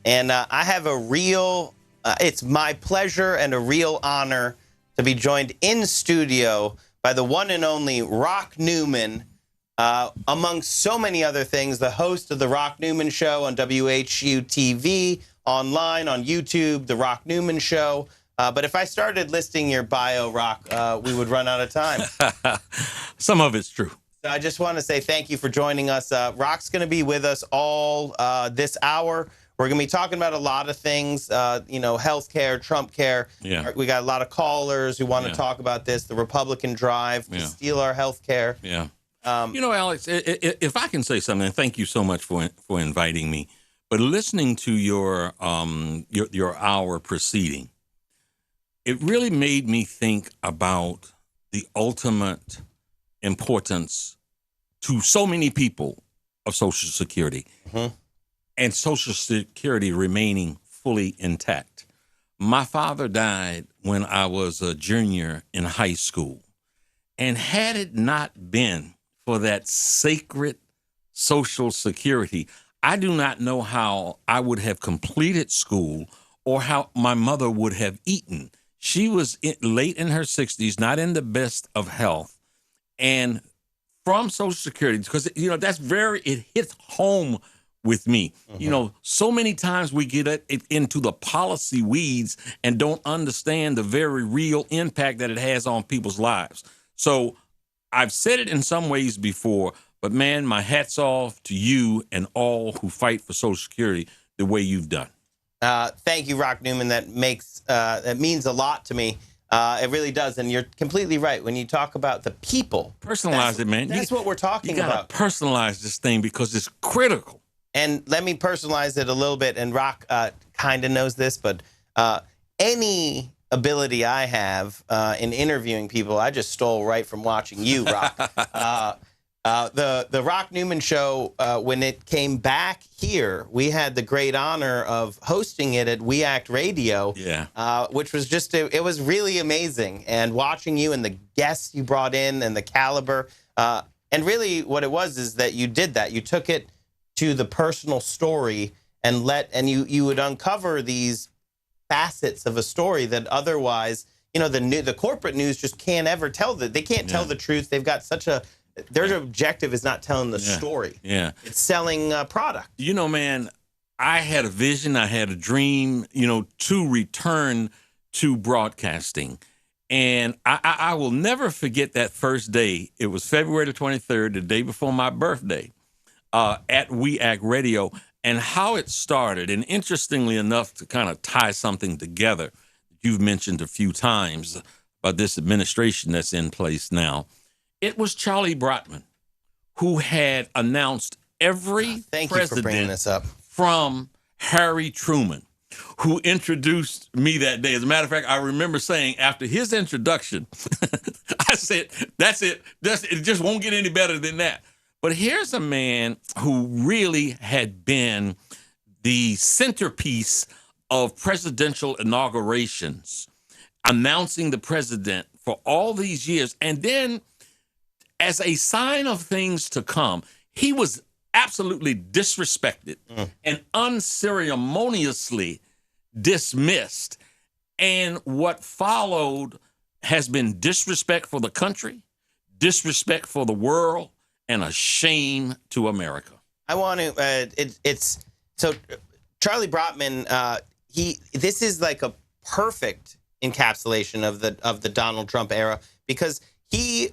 And I have it's my pleasure and a real honor to be joined in studio by the one and only Rock Newman, among so many other things, the host of the Rock Newman Show on WHU TV, online, on YouTube, the Rock Newman Show. But if I started listing your bio, Rock, we would run out of time. Some of it's true. So I just want to say thank you for joining us. Rock's going to be with us all this hour. We're going to be talking about a lot of things, healthcare, Trump care. Yeah. We got a lot of callers who want to talk about this, the Republican drive to steal our healthcare. Yeah. Alex, if I can say something, thank you so much for inviting me. But listening to your hour proceeding, it really made me think about the ultimate importance to so many people of Social Security. Mm-hmm. And Social Security remaining fully intact. My father died when I was a junior in high school. And had it not been for that sacred Social Security, I do not know how I would have completed school or how my mother would have eaten. She was late in her 60s, not in the best of health. And from Social Security, because, it hits home with me. Mm-hmm. So many times we get into the policy weeds and don't understand the very real impact that it has on people's lives. So I've said it in some ways before, but man, my hat's off to you and all who fight for Social Security the way you've done. Thank you, Rock Newman. That means a lot to me. It really does. And you're completely right. When you talk about the people. Personalize it, man. That's what we're talking about. You got to personalize this thing because it's critical. And let me personalize it a little bit. And Rock kind of knows this, but any ability I have in interviewing people, I just stole right from watching you, Rock. The Rock Newman Show, when it came back here, we had the great honor of hosting it at We Act Radio, which was it was really amazing. And watching you and the guests you brought in and the caliber. And really what it was is that you did that. You took it to the personal story and you would uncover these facets of a story that otherwise, the corporate news just can't ever tell they can't tell the truth. They've got their objective is not telling the story. Yeah. It's selling product. Man, I had a vision, I had a dream, to return to broadcasting. And I will never forget that first day. It was February the 23rd, the day before my birthday. At We Act Radio, and how it started. And interestingly enough, to kind of tie something together, you've mentioned a few times about this administration that's in place now. It was Charlie Brockman who had announced every Thank president you for bringing this up. From Harry Truman, who introduced me that day. As a matter of fact, I remember saying after his introduction, I said, that's it. It just won't get any better than that. But here's a man who really had been the centerpiece of presidential inaugurations, announcing the president for all these years. And then, as a sign of things to come, he was absolutely disrespected and unceremoniously dismissed. And what followed has been disrespect for the country, disrespect for the world, and a shame to America. I want to. So Charlie Brockman. This is like a perfect encapsulation of the Donald Trump era, because the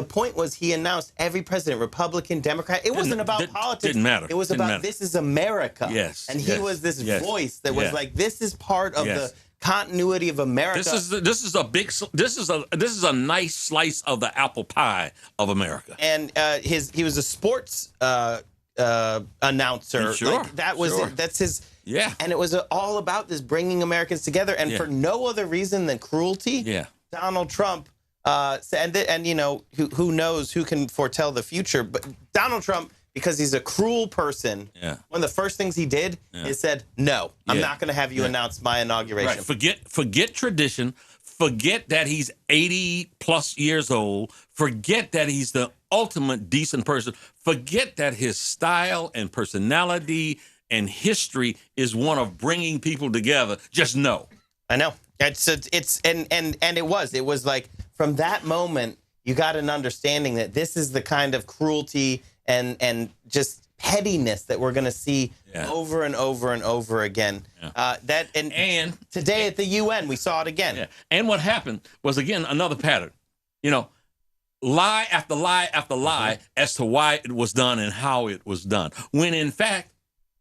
point was he announced every president, Republican, Democrat. It wasn't about politics. Didn't matter. It was about this is America. Yes. And he was this voice that was like, this is part of the continuity of America. This is a nice slice of the apple pie of America. And he was a sports announcer. Sure. That's his. Yeah. And it was all about this bringing Americans together, and for no other reason than cruelty. Yeah. Donald Trump. Who knows, who can foretell the future? But Donald Trump, because he's a cruel person, one of the first things he did is said, no, I'm not going to have you announce my inauguration. Right. Forget tradition. Forget that he's 80 plus years old. Forget that he's the ultimate decent person. Forget that his style and personality and history is one of bringing people together. Just know. I know. It was like from that moment, you got an understanding that this is the kind of cruelty and just pettiness that we're going to see over and over and over again. Yeah. And today at the UN, we saw it again. Yeah. And what happened was, again, another pattern. You know, lie after lie after lie as to why it was done and how it was done, when in fact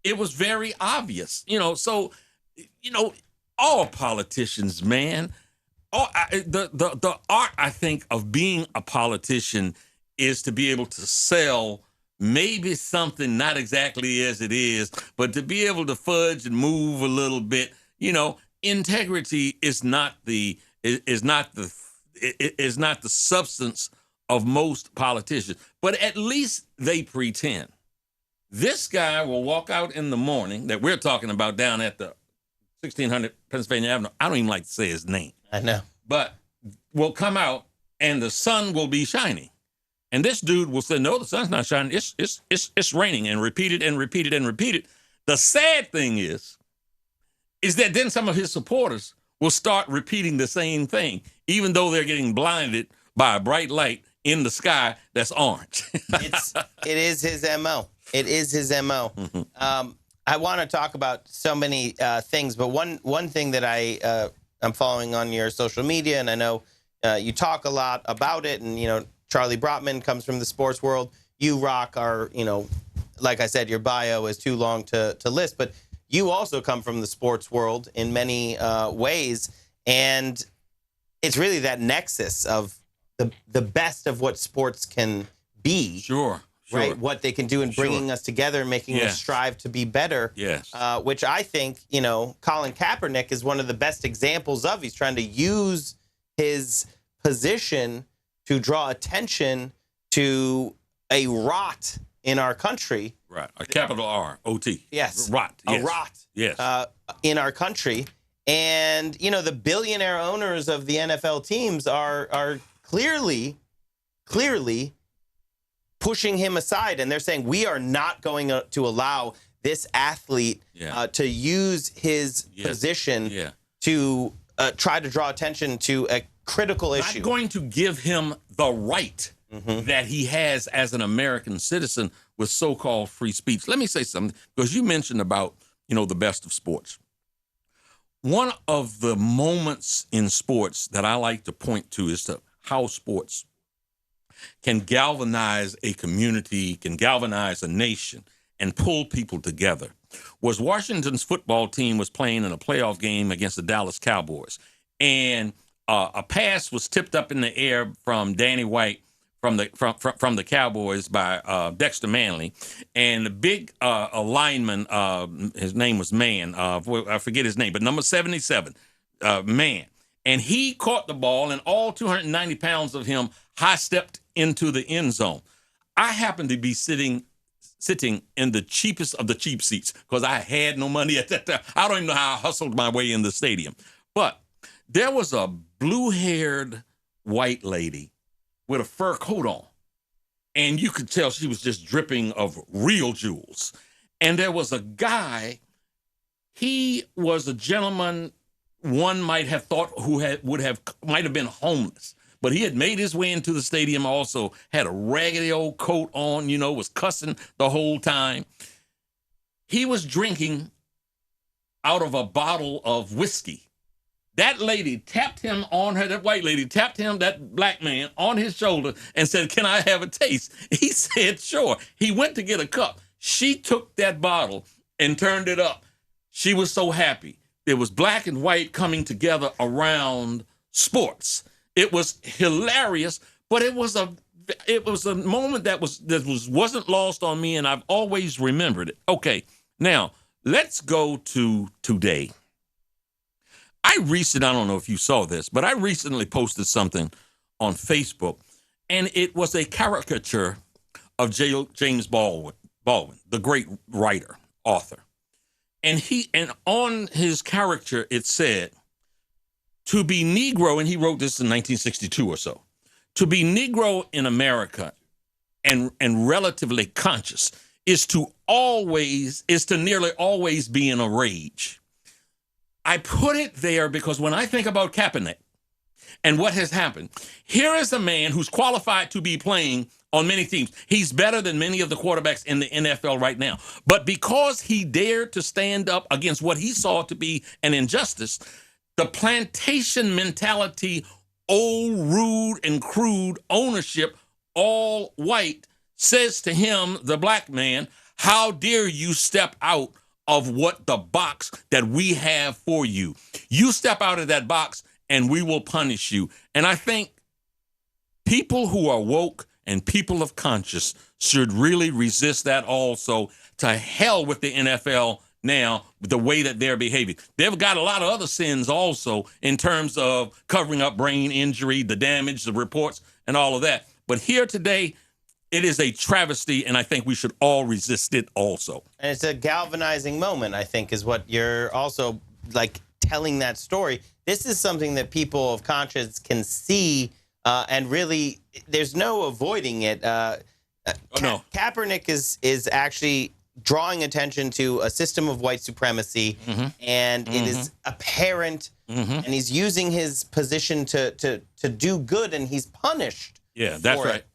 it was very obvious. You know, so, you know, all politicians, man, the art, I think, of being a politician is to be able to sell maybe something not exactly as it is, but to be able to fudge and move a little bit. You know, integrity is not the substance of most politicians, but at least they pretend. This guy will walk out in the morning that we're talking about down at the 1600 Pennsylvania Avenue. I don't even like to say his name. I know. But will come out and the sun will be shining. And this dude will say, no, the sun's not shining. It's raining, and repeat it and repeat it and repeat it. The sad thing is that then some of his supporters will start repeating the same thing, even though they're getting blinded by a bright light in the sky that's orange. It is his MO. It is his MO. I want to talk about so many things, but one thing that I'm following on your social media, and I know you talk a lot about it, and, you know, Charlie Brockman comes from the sports world. You, Rock, are, you know, like I said, your bio is too long to list, but you also come from the sports world in many ways, and it's really that nexus of the best of what sports can be. Sure. Right, what they can do in bringing us together, making us strive to be better. Yes. Which I think, you know, Colin Kaepernick is one of the best examples of. He's trying to use his position to draw attention to a rot in our country. Right. A capital R, O-T. Yes. Rot. Yes. A rot. Yes. In our country. And, you know, the billionaire owners of the NFL teams are clearly pushing him aside, and they're saying, we are not going to allow this athlete to use his position to try to draw attention to a critical issue. Not going to give him the right that he has as an American citizen with so-called free speech. Let me say something, because you mentioned about, you know, the best of sports. One of the moments in sports that I like to point to is to how sports can galvanize a community, can galvanize a nation, and pull people together. Was Washington's football team was playing in a playoff game against the Dallas Cowboys, and a pass was tipped up in the air from Danny White from the Cowboys by Dexter Manley, and the big lineman, his name was Mann, I forget his name, but number 77, Mann, and he caught the ball, and all 290 pounds of him high-stepped into the end zone. I happened to be sitting in the cheapest of the cheap seats because I had no money at that time. I don't even know how I hustled my way in the stadium. But there was a blue-haired white lady with a fur coat on, and you could tell she was just dripping of real jewels. And there was a guy, he was a gentleman one might have thought might have been homeless. But he had made his way into the stadium also, had a raggedy old coat on, you know, was cussing the whole time. He was drinking out of a bottle of whiskey. That lady tapped him on her, that white lady tapped him, that black man, on his shoulder and said, "Can I have a taste?" He said, "Sure." He went to get a cup. She took that bottle and turned it up. She was so happy. There was black and white coming together around sports. It was hilarious, but it was a moment that wasn't lost on me, and I've always remembered it. Okay, now let's go to today. I don't know if you saw this, but I recently posted something on Facebook, and it was a caricature of James Baldwin, the great writer, author. And on his caricature, it said, to be Negro, and he wrote this in 1962 or so, to be Negro in America and relatively conscious is to nearly always be in a rage. I put it there because when I think about Kaepernick and what has happened, here is a man who's qualified to be playing on many teams. He's better than many of the quarterbacks in the NFL right now. But because he dared to stand up against what he saw to be an injustice, the plantation mentality, old, rude, and crude ownership, all white, says to him, the black man, how dare you step out of what the box that we have for you. You step out of that box and we will punish you. And I think people who are woke and people of conscience should really resist that also. To hell with the NFL now, the way that they're behaving. They've got a lot of other sins also in terms of covering up brain injury, the damage, the reports, and all of that. But here today, it is a travesty, and I think we should all resist it also. And it's a galvanizing moment, I think, is what you're also, like, telling that story. This is something that people of conscience can see, and really, there's no avoiding it. No. Kaepernick is actually drawing attention to a system of white supremacy, and it is apparent, and he's using his position to do good, and he's punished. Yeah, that's for right. it.